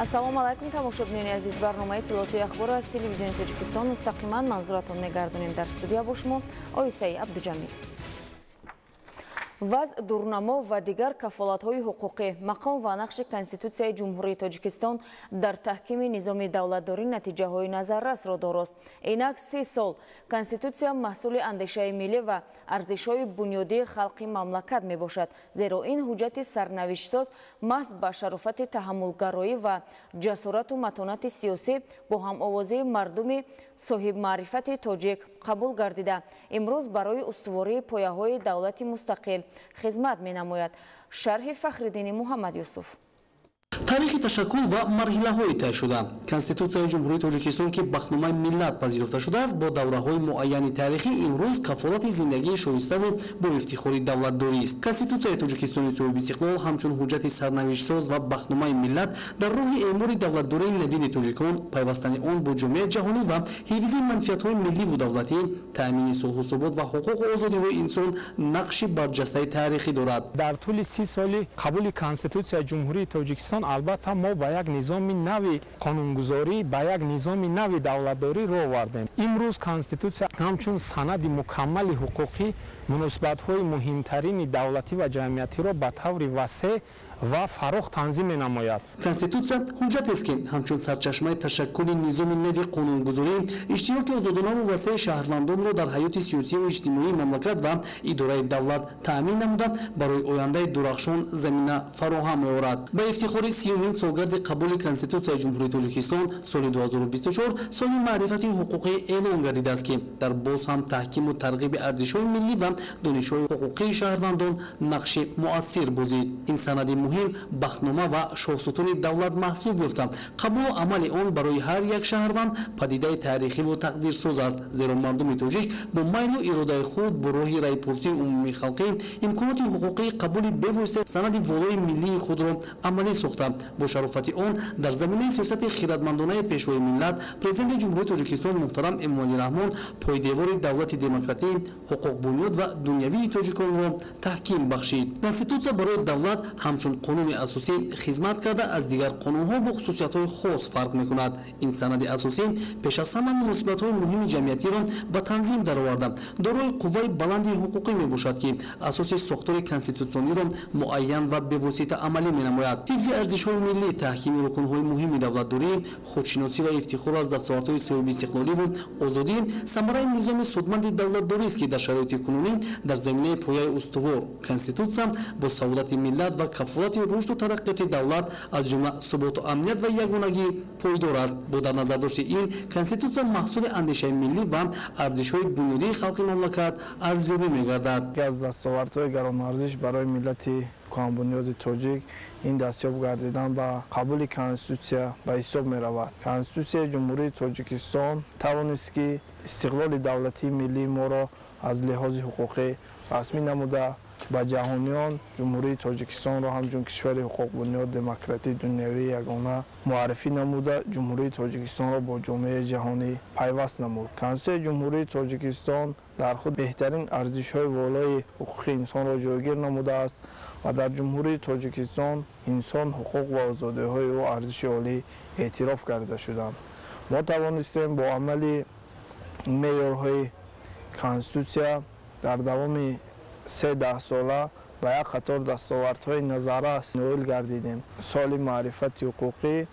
ассалому алайкум тамошобинони азиз, барномаи тиловати ахбор аз телевизиони Тоҷикистон мустақиман манзуратон мегардонем. Дар студия бо шумо Оисаи Абдуҷамил. вазъ, дурнамо ва дигар кафолатҳои ҳуқуқӣ, мақом ва нақши Конститутсияи Ҷумҳурии Тоҷикистон дар таҳкими низоми давлатдорӣ натиҷаҳои назаррасро дорост. Инак 30 сол Конститутсия маҳсули андешаи миллӣ ва арзишҳои бунёдии халқи мамлакат мебошад, зеро ин ҳуҷҷати сарнавиштсоз маҳз ба шарофати таҳаммулгароӣ ва ҷасорату матонати сиёсӣ бо ҳамовозии мардуми соҳибмаърифати тоҷик қабул гардида, имрӯз барои устувории пояҳои давлати мустақил хизмат менамояд. Шарҳи Фахриддини Муҳаммад Юсуф. таърихи ташаккул ва марҳилаҳои тай шуда Конститутсияи Ҷумҳурии Тоҷикистон ки бахномаи миллат пазируфта шудааст, бо давраҳои муайяни таърихӣ имрӯз кафолати зиндагии шоиставу бо ифтихори давлатдорист. Конститутсияи Тоҷикистони соҳиби истиқлол ҳамчун ҳуҷҷати сарнавиштсоз ва бахномаи миллат дар роҳи эъмори давлатдории навини тоҷикон, пайвастани он бо ҷомеаи ҷаҳонӣ ва ҳифзи манфиатҳои милливу давлатӣ, таъмини сулҳу собот ва ҳуқуқу озодиҳои инсон нақши барҷастаи таърихӣ дорад. дар тӯли 30 соли қабули Конститутсияи Ҷумҳурии Тоҷикистон албатта мо ба як низоми нави қонунгузорӣ, ба як низоми нави давлатдорӣ роҳ овардем. имрӯз Конститутсия ҳамчун санади мукаммали ҳуқуқӣ муносибатҳои муҳимтарини давлатӣ ва ҷамъиятиро ба таври васеъ ва фарох танзим менамояд. Конститутсия ҳуҷҷатест ки ҳамчун сарчашмаи ташаккули низоми нави қонунгузорӣ иштироки озодонаву васеъи шаҳрвандонро дар ҳаёти сиёсиву иҷтимоии мамлакат ва идораи давлат таъмин намуда барои ояндаи дурахшон замина фароҳам меорад. Ба ифтихори 30-умин солгарди қабули Конститутсияи Ҷумҳурии Тоҷикистон соли 2024 соли маърифати ҳуқуқӣ эълон гардидааст ки дар боз ҳам таҳкиму тарғиби арзишҳои миллӣ ва донишҳои ҳуқуқии шаҳрвандон нақши муассир бозид. Ин санади муҳим бахнома ва шоҳсутуни давлат маҳсуб ёфта. қабулу амали он барои ҳар як шаҳрванд падидаи таърихиву тақдирсоз аст, зеро мардуми тоҷик бо майлу иродаи худ бо роҳи райпурсии умумии халқӣ имконоти ҳуқуқии қабули бевосита санади волои миллии худро амалӣ сохта. Бо шарофати он дар заминаи сиёсати хиратмандонаи пешвои миллат президенти Ҷумҳурии Тоҷикистон муҳтарам Эмомалӣ Раҳмон пойдевори давлати демократӣ, ҳуқуқбунёд ва дунявии тоҷиконро таҳким бахшид. Конститутсия барои давлат ҳамчун қонуни асосӣ хизмат карда аз дигар қонунҳо бо хусусиятҳои хос фарқ мекунад. Ин санади асосӣ пеш аз ҳама муносибатҳои муҳими ҷамъиятиро ба танзим дароварда дорои қувваи баланди ҳуқуқӣ мебошад ки асоси сохтори конститутсиониро муайян ва бевосита амалӣ менамояд. ҳифзи арзишҳои миллӣ, таҳкими рукунҳои муҳими давлатдорӣ, худшиносӣ ва ифтихор аз дастовардҳои соҳиби истиқлоливу озодӣ самараи низоми судманди давлатдорист ки дар шароити кунунӣ дар заминаи пояи устувор Конститутсия бо саодати миллат ва кафолати рушду тараққиёти давлат аз ҷумла суботу амният ва ягонагӣ пойдор аст. Бо дар назардошти ин Конститутсия маҳсули андешаи миллӣ ва арзишҳои бунёдии халқи мамлакат арзёбӣ мегардад. аз дастовардҳои гаронарзиш барои миллати кӯҳанбунёди тоҷик ин дастёб гардидан ба қабули Конститутсия ба ҳисоб меравад. Конститутсияи Ҷумҳурии Тоҷикистон тавонист ки истиқлоли давлатии миллии моро аз лиҳози ҳуқуқӣ расмӣ намуда ба ҷаҳониён Ҷумҳурии Тоҷикистонро ҳамчун кишвари ҳуқуқбунёд демократӣ дунявии ягона муаррифӣ намуда Ҷумҳурии Тоҷикистонро бо ҷомеаи ҷаҳонӣ пайваст намуд. Конститутсияи Ҷумҳурии Тоҷикистон дар худ беҳтарин арзишҳои волои ҳуқуқи инсонро ҷойгир намудааст ва дар Ҷумҳурии Тоҷикистон инсон ҳуқуқ ва озодиҳои ӯ арзиши олӣ эътироф карда шуданд. Мо тавонистем бо амали меъёрҳои Конститутсия дар давоми 3 сола ба як қатор дастовардҳои назаррас ноил гардидем. соли маърифати ҳуқуқӣ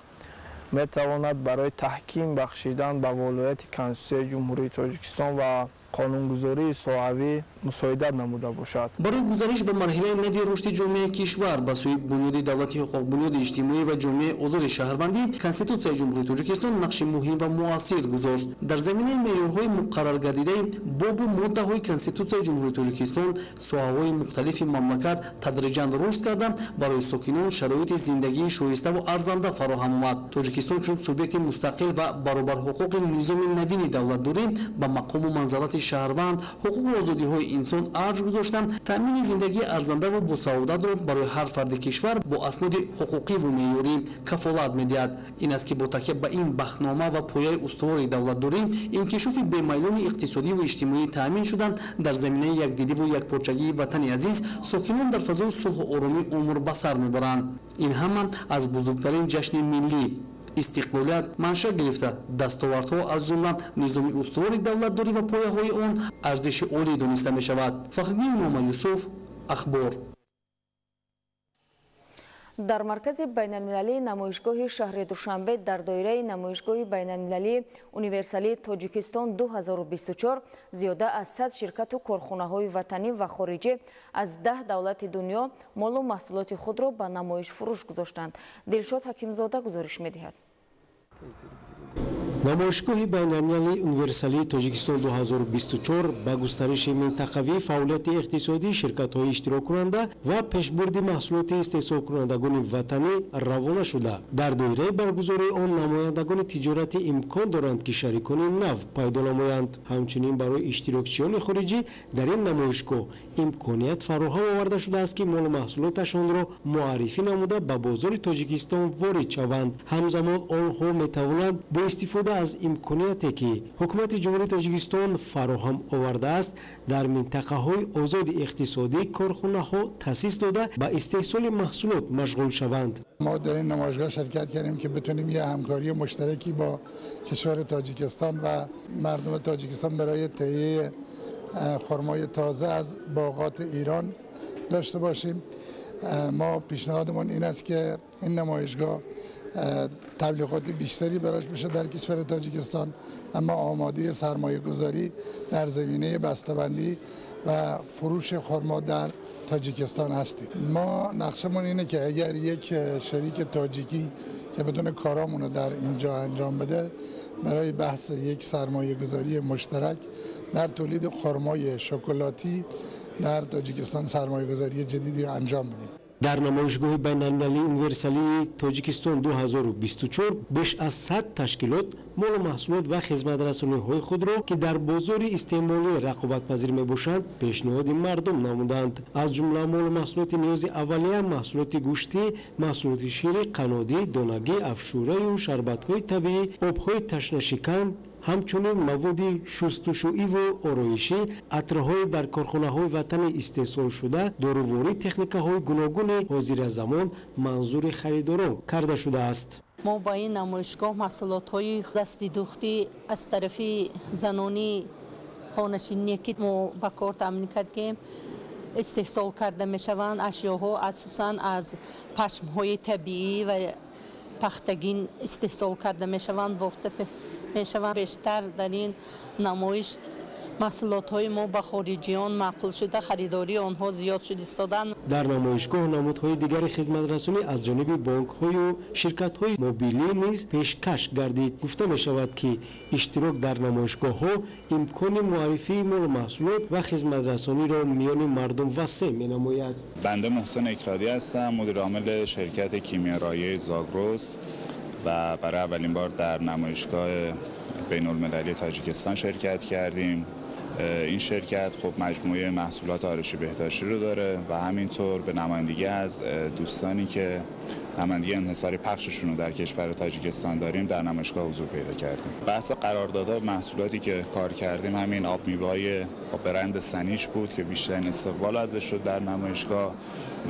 метавонад барои таҳким бахшидан ба волояти Конститутсияи Ҷумҳурии Тоҷикистон ва қонунгузории соҳавӣ мусоидат намуда бошад. барои гузариш ба марҳилаи нави рушди ҷомеаи кишвар ба сӯи бунёди давлати ҳуқуқбунёди иҷтимоӣ ва ҷомеаи озоди шаҳрвандӣ Конститутсияи Ҷумҳурии Тоҷикистон нақши муҳим ва муассир гузошт. дар заминаи меъёрҳои муқарраргардидаи бобу моддаҳои Конститутсияи Ҷумҳурии Тоҷикистон соҳаҳои мухталифи мамлакат тадриҷан рушд карда барои сокинон шароити зиндагии шоиставу арзанда фароҳам омад. Тоҷикистон шуд субъекти мустақил ва баробарҳуқуқи низоми навини давлатдорӣ ба мақому манзалати шаҳрванд ҳуқуқу озодиҳои инсон арҷ гузоштанд, таъмини зиндагии арзанда ва босаодатро барои ҳар фарди кишвар бо асноди ҳуқуқиву меъёрӣ кафолат медиҳад. Ин аст ки бо такя ба ин бахтнома ва пояи устувори давлатдорӣ инкишофи бемайлони иқтисодиву иҷтимоӣ таъмин шудан, дар заминаи якдидиву якпорчагии ватани азиз сокинон дар фазои сулҳу оромӣ умр ба сар мебаранд. Ин ҳама аз бузургтарин ҷашни миллӣ истиқлолият маншаъ гирифта дастовардҳо аз ҷумла низоми устувори давлатдорӣ ва пояҳои он арзиши олӣ дониста мешавад. Фахриддин Муҳаммад Юсуф, Ахбор. дар маркази байналмилалии намоишгоҳи шаҳри Душанбе дар доираи намоишгоҳи байналмилалии универсалии Тоҷикистон 2024 зиёда аз 100 ширкату корхонаҳои ватанӣ ва хориҷӣ аз 10 давлати дунё молу маҳсулоти худро ба намоиш фурӯш гузоштанд. Дилшод Ҳакимзода гузориш медиҳад. намоишгоҳи байналмилалии универсалии Тоҷикистон 2024 ба густариши минтақавии фаъолияти иқтисодии ширкатҳои иштироккунанда ва пешбурди маҳсулоти истеҳсолкунандагони ватанӣ равона шуда. Дар доираи баргузории он намояндагони тиҷорати имкон доранд ки шарикони нав пайдо намоянд. Ҳамчунин барои иштирокчиёни хориҷӣ дар ин намоишгоҳ имконият фароҳам оварда шудааст ки молу маҳсулоташонро муаррифӣ намуда ба бозори Тоҷикистон ворид шаванд. Ҳамзамон онҳо метавонанд бо истифода аз имконияте ки ҳукумати ҷумҳурии Тоҷикистон фароҳам овардааст дар минтақаҳои озоди иқтисодӣ корхонаҳо таъсис дода ба истеҳсоли маҳсулот машғул шаванд. ما در این نمایشگاه شرکت کردیم که بتونیم یه همکاری مشترکی با کشور تاجیکستان و مردم تاجیکستان برای تهیه خرمای تازه از باغات ایران داشته باشیم. ما پیشنهادمون این است که این نمایشگاه تبلیغات بیشتری براش بشه در کشور تاجیکستان، اما آماده سرمایه گذاری در زمینه بسته‌بندی و فروش خرما در تاجیکستان هستیم. ما نقشمون اینه که اگر یک شریک تاجیکی که بدون کارامونو در اینجا انجام بده، برای بحث یک سرمایه گذاری مشترک در تولید خرمای شکلاتی در تاجیکستان سرمایه گذاری جدیدی انجام بدیم. дар намоишгоҳи байналмилалии универсалии Тоҷикистон 2024 беш аз 100 ташкилот молу маҳсулот ва хизматрасониҳои худро ки дар бозори истеъмолӣ рақобатпазир мебошанд пешниҳоди мардум намуданд. аз ҷумла молу маҳсулоти ниёзи аввалия, маҳсулоти гӯшти, маҳсулоти шири, қанодӣ, донагӣ, афшураю шарбатҳои табиӣ, обҳои ташнашикан, ҳамчунин маводи шустушӯиву ороишӣ, атрҳои дар корхонаҳои ватанӣ истеҳсол шуда, доруворӣ, техникаҳои гуногуни ҳозиразамон манзури харидорон карда шудааст. мо ба ин намоишгоҳ маҳсулотҳои дасти духтӣ аз тарафи занони хонашине ки мо ба кор таъмин кардем истеҳсол карда мешаванд. ашёҳо асосан аз пашмҳои табиӣ ва пахтагин истеҳсол карда мешаванд, бофта мешаванд. бештар дар ин намоиш маҳсулотҳои мо ба хориҷиён маъқул шуда, харидории онҳо зиёд шуд истоданд. дар намоишгоҳ намудҳои дигари хизматрасонӣ аз ҷониби бонкҳою ширкатҳои мобилӣ низ пешкаш гардид. гуфта мешавад ки иштирок дар намоишгоҳҳо имкони муаррифии молу маҳсулот ва хизматрасониро миёни мардум васеъ менамояд. بنده محسن اکرادی هستم، مدیر عامل شرکت کیمیارایه زاگرس و برای اولین بار در نمایشگاه بین المللی تاجیکستان شرکت کردیم. این شرکت خب مجموعه محصولات آرایشی بهداشتی رو داره و همینطور به نمایندگی از دوستانی که نمایندگی انحصاری پخششون رو در کشور تاجیکستان داریم در نمایشگاه حضور پیدا کردیم. بحث قراردادها محصولاتی که کار کردیم همین آب میوه‌های برند سنیش بود که بیشترین استقبال ازش شد در نمایشگاه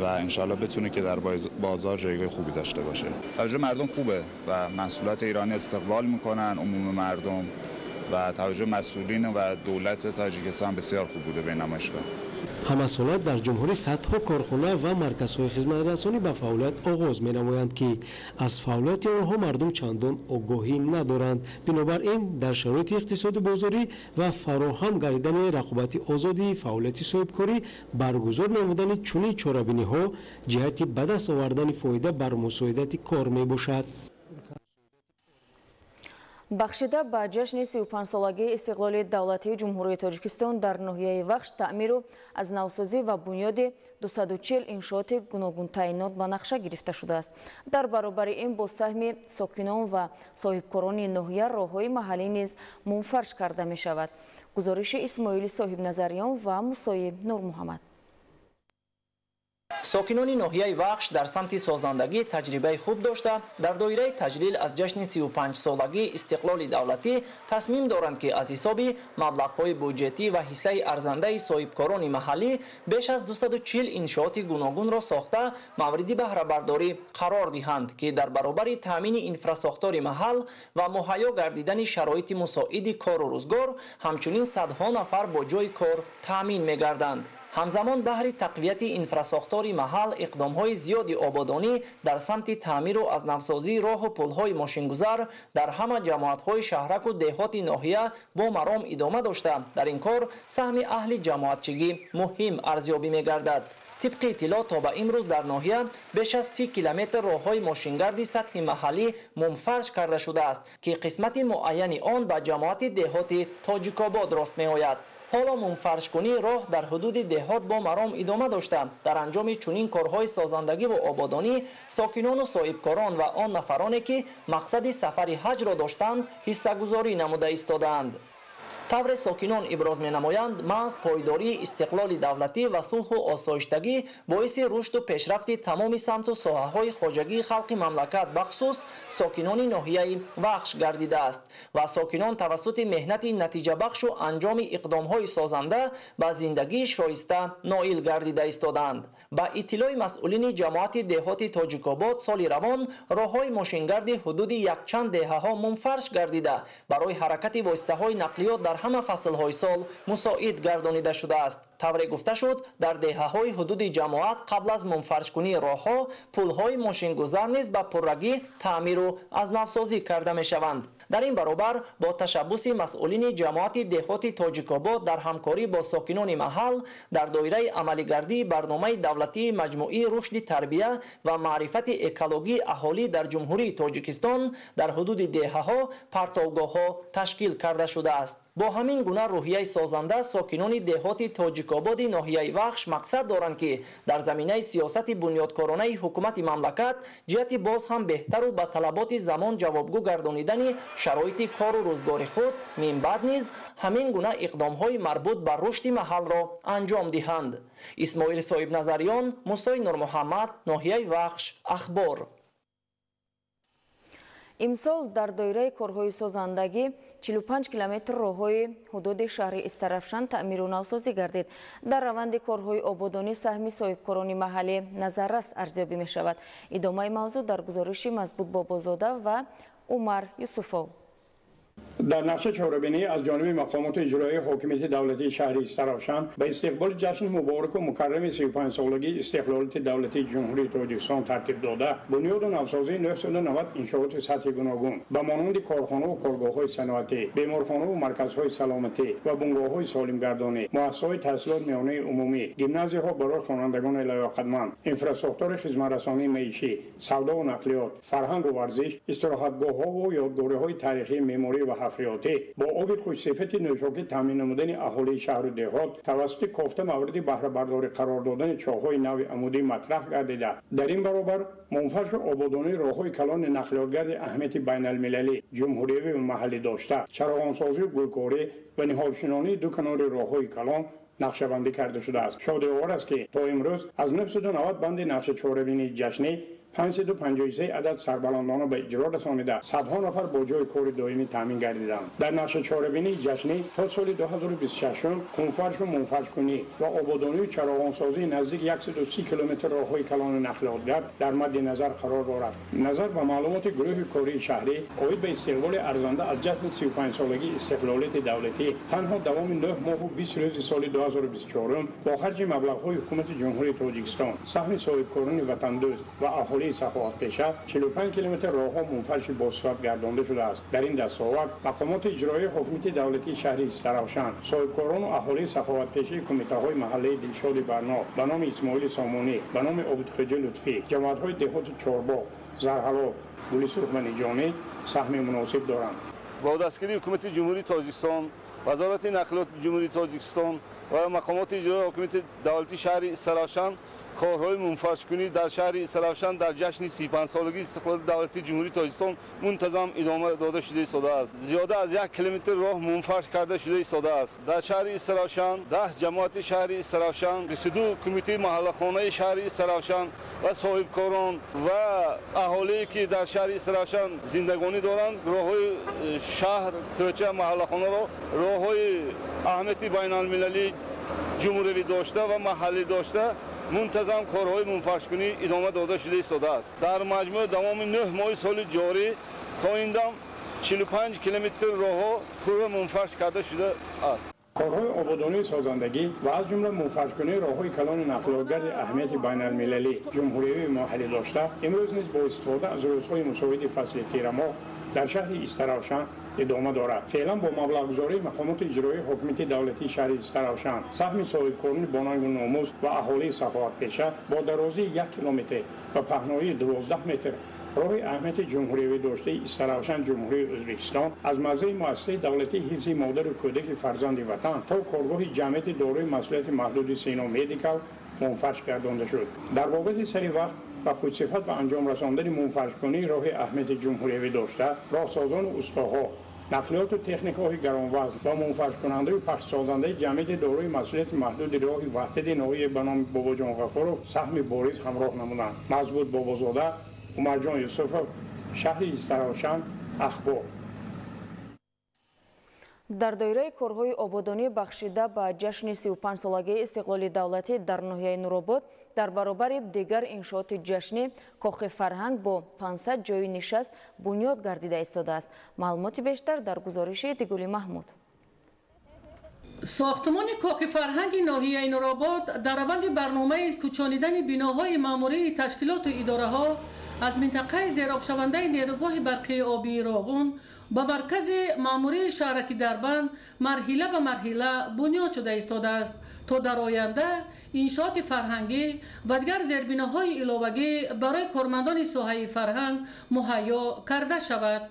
و انشالله بتونه که در بازار جایگاه خوبی داشته باشه. توجه مردم خوبه و محصولات ایرانی استقبال میکنن، عموم مردم و توجه مسئولین و دولت تاجیکستان بسیار خوب بوده به نمایشگاه. ҳамасолат дар ҷумҳурӣ садҳо корхона ва марказҳои хизматрасонӣ ба фаъолият оғоз менамоянд ки аз фаъолияти онҳо мардум чандон огоҳӣ надоранд. бинобар ин дар шароити иқтисоди бозорӣ ва фароҳам гардидани рақобати озоди фаъолияти соҳибкорӣ баргузор намудани чунин чорабиниҳо ҷиҳати ба даст овардани фоида бар мусоидати кор мебошад. бахшида ба ҷашни 35-солагии истиқлоли давлатии ҷумҳурии Тоҷикистон дар ноҳияи Вахш таъмиру аз навсозӣ ва бунёди 240 иншооти гуногун таъйинот ба нақша гирифта шудааст. Дар баробари ин бо саҳми сокинон ва соҳибкорони ноҳия роҳҳои маҳаллӣ низ мунфарш карда мешавад. гузориши Исмоили Соҳибназарён ва Мусои Нурмуҳаммад. сокинони ноҳияи Вахш дар самти созандагӣ таҷрибаи хуб дошта, дар доираи таҷлил аз ҷашни 35-солагии истиқлоли давлатӣ тасмим доранд ки аз ҳисоби маблағҳои бюджетӣ ва ҳиссаи арзандаи соҳибкорони маҳаллӣ беш аз 240 иншооти гуногунро сохта мавриди баҳрабардорӣ қарор диҳанд, ки дар баробари таъмини инфрасохтори маҳал ва муҳайё гардидани шароити мусоиди кору рӯзгор ҳамчунин садҳо нафар бо ҷойи кор таъмин мегарданд. ҳамзамон баҳри тақвияти инфрасохтори маҳал иқдомҳои зиёди ободонӣ дар самти таъмиру аз навсозии роҳу пулҳои мошингузар дар ҳама ҷамоатҳои шаҳраку деҳоти ноҳия бо маром идома дошта, дар ин кор саҳми аҳли ҷамоатчигӣ муҳим арзёбӣ мегардад. тибқи иттилоъ то ба имрӯз дар ноҳия беш аз 30 километр роҳҳои мошингарди сатҳи маҳаллӣ мунфарш карда шудааст, ки қисмати муайяни он ба ҷамоати деҳоти Тоҷикобод рост меояд. ҳоло мунфаршкунии роҳ дар ҳудуди деҳот бо маром идома дошта, дар анҷоми чунин корҳои созандагиву ободонӣ сокинону соҳибкорон ва он нафароне ки мақсади сафари ҳаҷро доштанд ҳиссагузорӣ намуда истодаанд. тавре сокинон иброз менамоянд маҳз пойдории истиқлоли давлатӣ ва сулҳу осоиштагӣ боиси рушду пешрафти тамоми самту соҳаҳои хоҷагии халқи мамлакат бахусус сокинони ноҳияи Вахш гардидааст ва сокинон тавассути меҳнати натиҷабахшу анҷоми иқдомҳои созанда ба зиндагии шоиста ноил гардида истоданд. ба иттилои масъулини ҷамоати деҳоти Тоҷикобод соли равон роҳҳои мошингарди ҳудуди якчанд деҳаҳо мунфарш гардида барои ҳаракати воситаҳои нақлиёт дар ҳама фаслҳои сол мусоид гардонида шудааст. тавре гуфта шуд, дар деҳаҳои ҳудуди ҷамоат қабл аз мунфаршкунии роҳҳо пулҳои мошингузар низ ба пуррагӣ таъмиру аз навсозӣ карда мешаванд. дар ин баробар бо ташаббуси масъулини ҷамоати деҳоти Тоҷикобод дар ҳамкорӣ бо сокинони маҳал дар доираи амалигардии барномаи давлатии маҷмӯии рушди тарбия ва маърифати экологии аҳолӣ дар ҷумҳурии Тоҷикистон дар ҳудуди деҳаҳо партовгоҳҳо ташкил карда шудааст. бо ҳамин гуна рӯҳияи созанда сокинони деҳоти Тоҷикободи ноҳияи Вахш мақсад доранд ки дар заминаи сиёсати бунёдкоронаи ҳукумати мамлакат ҷиҳати боз ҳам беҳтару ба талаботи замон ҷавобгӯ гардонидани шароити кору рӯзгори худ минбаъд низ ҳамин гуна иқдомҳои марбут ба рушди маҳалро анҷом диҳанд. Исмоил Соҳибназарён, Мусои Нурмуҳаммад, ноҳияи Вахш, Ахбор. имсол дар доираи корҳои созандагӣ 45 километр роҳҳои ҳудуди шаҳри Истарафшан таъмиру навсозӣ гардид. дар раванди корҳои ободонӣ саҳми соҳибкорони маҳаллӣ назаррас арзёбӣ мешавад. идомаи мавзӯъ дар гузориши Мазбут Бобозода ва Умар Юсуфов. در نقشه چهاربینی از جانب مقامات اجرایی حاکمیت دولتی شهر استرافشان به استقبال جشن مبارک و مکرم 35 سالگی استقلالیت دولتی جمهوری تاجیکستان ترتیب داده بنیاد نوسازی 990 انشاءات سطحی گوناگون به مانند کارخانه و کارگاه‌های صنعتی، بیمارخانه و مرکزهای سلامتی و بنگاه‌های سالمگردانی، مؤسسه‌های تحصیلات میانه عمومی، گیمنازی‌ها برای خوانندگان لیاقتمند، انفراستراکچور خدمت‌رسانی معیشی، سودا و نقلیات، فرهنگ و ورزش، استراحتگاه‌ها و یادگاری‌های تاریخی معماری و حفریاتی با آب خوش‌صفت نوشاکی تامین نمودن اهالی شهر و دهات توسط کافته مورد بهره برداری قرار دادن چاه‌های نو عمودی مطرح گردیده. در این برابر منفرش آبادانی راه‌های کلان نقلیاتگرد اهمیت بین‌المللی جمهوری و محلی داشته، چراغانسازی و گلکاری و نهالشنانی دو کنار راه‌های کلان نقشه‌بندی کرده شده است. شادی‌آور است که تا امروز از 990 بند نقشه چهاربینی جشنی 553 عدد سربلندانه به اجرا رسانیده صدها نفر با جای کار دائمی تامین گردیدند. در نقشه چهاربینی جشنی تا سال 2026 کنفرش و منفرش‌کنی و آبادانی و چراغانسازی نزدیک 130 کیلومتر راههای کلان نقلیاتگرد در مد نظر قرار دارد. نظر به معلومات گروه کاری شهری عاید به استقبال ارزنده از جشن 35 سالگی استقلالیت دولتی تنها دوام 9 ماه و 20 روز سال 2024 با خرج مبلغ‌های حکومت جمهوری تاجیکستان سهم صاحبکاران وطندوست و اهالی سخاوت پیشه 45 کیلومتر راهها منفرش با صورت گردانده شده است. در این دستاورد مقامات اجرایی حکومت دولتی شهر استرافشان، صاحبکاران و اهالی سخاوت پیشه کمیته‌های محلی دلشاد برنا به نام اسماعیل سامانی، به نام عبدالخجل لطفی، جماعت‌های دهات چهارباغ، زرحلاب، گل سرخ و نجامی سهم مناسب دارند. با دستگیری حکومت جمهوری تاجیکستان، وزارت نقلیات جمهوری تاجیکستان و مقامات اجرایی حاکمیت دولتی شهر استرافشان کارهای منفعل‌کنی در شهر استرافشان در جشن 35 سالگی استقلال دولتی جمهوری تاجیکستان منتظم ادامه داده شده ایستاده است. زیاده از 1 کیلومتر راه منفعل کرده شده ایستاده است. در شهر استرافشان 10 جماعت شهر استرافشان، 22 کمیته محله خانه شهر استرافشان و صاحبکاران و اهالی که در شهر استرافشان زندگانی دارند، راههای شهر، کوچه، محله خانه را راههای اهمیت بین المللی جمهوری داشته و محلی داشته منتظم کارهای منفعل‌کنی ادامه داده شده ایستاده است. در مجموع دوام 9 ماه سال جاری تا این دم 45 کیلومتر راه پورا منفعل کرده شده است. کارهای آبادانی سازندگی و از جمله منفعل‌کنی راههای کلان نقل‌آورد اهمیت بین المللی جمهوری محلی داشته امروز نیز با استفاده از روزهای مساعد فصل تیر ماه در شهر استرافشان ادامه دارد. فعلا با مبلغ‌گذاری مقامات اجرایی حاکمیت دولتی شهر استرافشان، سهم صاحبکاران بانک ناموس و اهالی سخاوتپیشه با درازی 1 کیلومتر و پهنایی 12 متر راه اهمیت جمهوری داشته استرافشان جمهوری ازبکستان از موضع مؤسسه دولتی حفظ مادر و کودک فرزند وطن تا کارگاه جمعیت دارای مسئولیت محدود سینا مدیکال منفعل گردانده شد. در بابت سری وقت و خودصفت به انجام رساندن منفعل‌کنی راه اهمیت جمهوری داشته، راهسازان و اسطاها، نقلیات و تکنیک‌های گران‌وزن و منفعل‌کننده و پخش‌سازنده جمعیت دارای مسئولیت محدود راه وحدت نوعی به نام بابا جان غفارov سهم بارز همراه نمودند. مزبوط بابازاده، عمر جان یوسفov، شهر استرافشان، اخبار. در دایره کارهای آبادانی بخشیده به جشن 35 سالگی استقلال دولتی در ناحیه نورآباد در برابر دیگر انشاءات جشنی کاخ فرهنگ با 500 جای نشست بنیاد گردیده ایستاده است. معلومات بیشتر در گزارش دیگولی محمود. ساختمان کاخ فرهنگ ناحیه نورآباد در روند برنامه کوچانیدن بناهای ماموری تشکیلات و اداره‌ها از منطقه زیرآبشونده نیروگاه برقی آبی راغون به مرکز ماموری شهرک دربند مرحله به مرحله بنیاد شده ایستاده است تا در آینده انشاءات فرهنگی و دیگر زیربناهای علاوگی برای کارمندان ساحه فرهنگ مهیا کرده شود.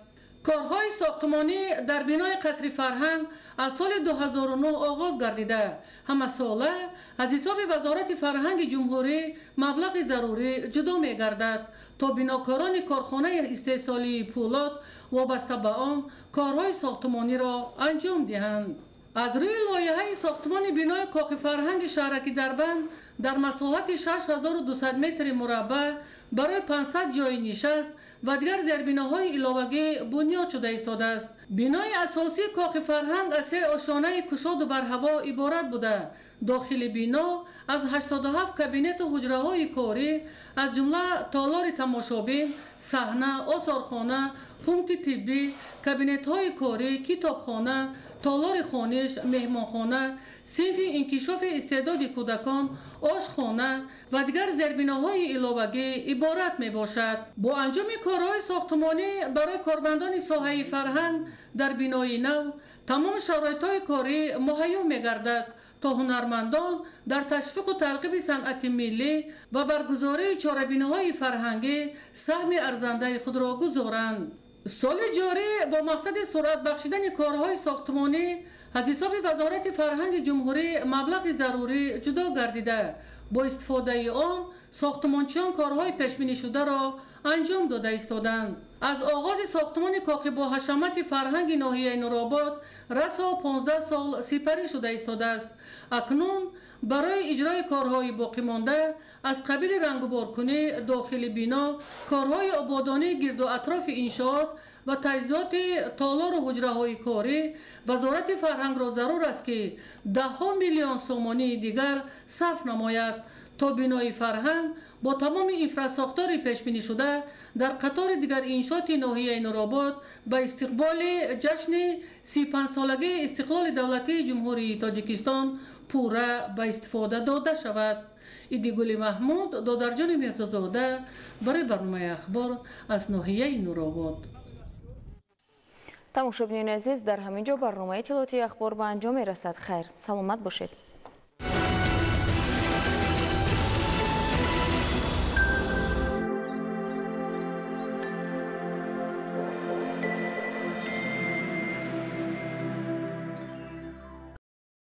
کارهای ساختمانی در بنای قصر فرهنگ از سال 2009 آغاز گردیده همه ساله از حساب وزارت فرهنگ جمهوری مبلغ ضروری جدا می گردد تا بناکاران کارخانه استحصالی پولاد وابسته به آن کارهای ساختمانی را انجام دهند. از روی لایحه ساختمان بنای کاخ فرهنگ شهرک دربند در مساحت 6200 متر مربع برای 500 جای نشست و دیگر زیربناهای علاوگی بنیاد شده ایستاده است. بنای اساسی کاخ فرهنگ از 3 آشیانه کشاد و بر هوا عبارت بوده. داخل بنا از 87 کابینت و حجره‌های کاری از جمله تالار تماشابین، صحنه، آثارخانه، پونکت طبی، کابینت‌های کاری، کتابخانه، تالار خوانش، مهمانخانه، صنف انکشاف استعداد کودکان، آشخانه و دیگر زیربناهای علاوگی عبارت می باشد. با انجام کارهای ساختمانی برای کارمندان ساحه فرهنگ در بنای نو تمام شرایط‌های کاری مهیا می گردد تا هنرمندان در تشویق و ترغیب صنعت ملی و برگزاری چاره‌بینی‌های فرهنگی سهم ارزنده خود را گذارند. سال جاری با مقصد سرعت بخشیدن کارهای ساختمانی از حساب وزارت فرهنگ جمهوری مبلغ ضروری جدا گردیده با استفاده آن ساختمانچیان کارهای پیشبینی شده را انجام داده ایستادند. از آغاز ساختمان کاخ با حشمت فرهنگ ناحیه نورآباد رسا 15 سال سپری شده ایستاده است. اکنون برای اجرای کارهای باقی مانده از قبیل رنگ‌وبارکنی داخل بنا، کارهای آبادانی گرد و اطراف انشاءات و تجهیزات تالار و حجره‌های کاری وزارت فرهنگ را ضرور است که 10 میلیون سومانی دیگر صرف نماید تا بنای فرهنگ با تمام انفراساختار پیشبینی شده در قطار دیگر انشاءات ناحیه نورآباد به استقبال جشن 35 سالگی استقلال دولتی جمهوری تاجیکستان پورا به استفاده داده شود. ایدیگولی محمود، دادرجان میرزازاده برای برنامه اخبار از ناحیه نورآباد. تماشاگران عزیز، در همینجا برنامه اطلاعاتی اخبار به انجام میرسد. خیر، سلامت باشید.